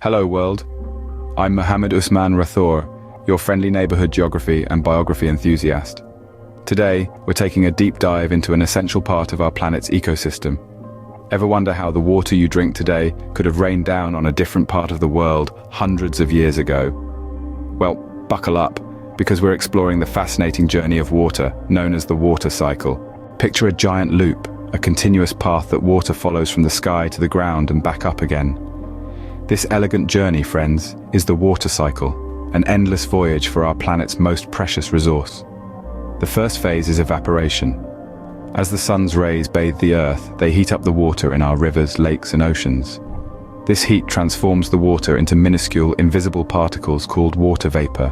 Hello world, I'm Mohammed Usman Rathore, your friendly neighborhood geography and biography enthusiast. Today, we're taking a deep dive into an essential part of our planet's ecosystem. Ever wonder how the water you drink today could have rained down on a different part of the world hundreds of years ago? Well, buckle up, because we're exploring the fascinating journey of water, known as the water cycle. Picture a giant loop, a continuous path that water follows from the sky to the ground and back up again. This elegant journey, friends, is the water cycle, an endless voyage for our planet's most precious resource. The first phase is evaporation. As the sun's rays bathe the earth, they heat up the water in our rivers, lakes, and oceans. This heat transforms the water into minuscule, invisible particles called water vapor.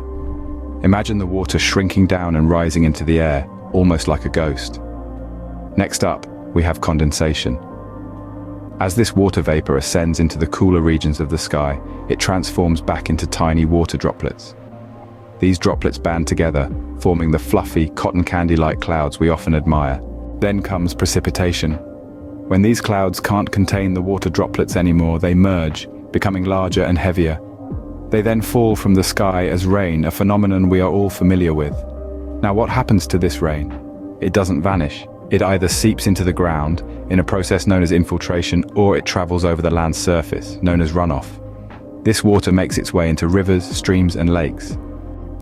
Imagine the water shrinking down and rising into the air, almost like a ghost. Next up, we have condensation. As this water vapor ascends into the cooler regions of the sky, it transforms back into tiny water droplets. These droplets band together, forming the fluffy, cotton candy-like clouds we often admire. Then comes precipitation. When these clouds can't contain the water droplets anymore, they merge, becoming larger and heavier. They then fall from the sky as rain, a phenomenon we are all familiar with. Now, what happens to this rain? It doesn't vanish. It either seeps into the ground, in a process known as infiltration, or it travels over the land's surface, known as runoff. This water makes its way into rivers, streams, and lakes.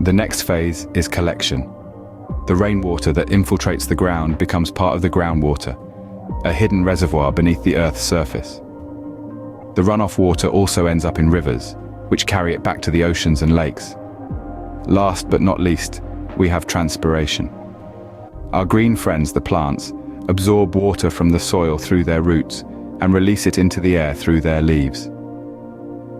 The next phase is collection. The rainwater that infiltrates the ground becomes part of the groundwater, a hidden reservoir beneath the Earth's surface. The runoff water also ends up in rivers, which carry it back to the oceans and lakes. Last but not least, we have transpiration. Our green friends, the plants, absorb water from the soil through their roots and release it into the air through their leaves.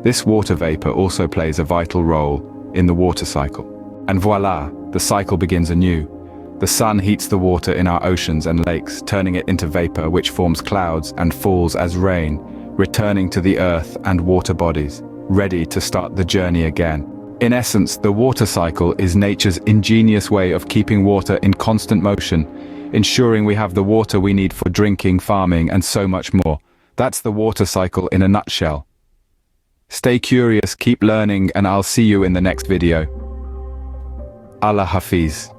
This water vapor also plays a vital role in the water cycle. And voila, the cycle begins anew. The sun heats the water in our oceans and lakes, turning it into vapor which forms clouds and falls as rain, returning to the earth and water bodies, ready to start the journey again. In essence, the water cycle is nature's ingenious way of keeping water in constant motion, ensuring we have the water we need for drinking, farming, and so much more. That's the water cycle in a nutshell. Stay curious, keep learning, and I'll see you in the next video. Allah Hafiz.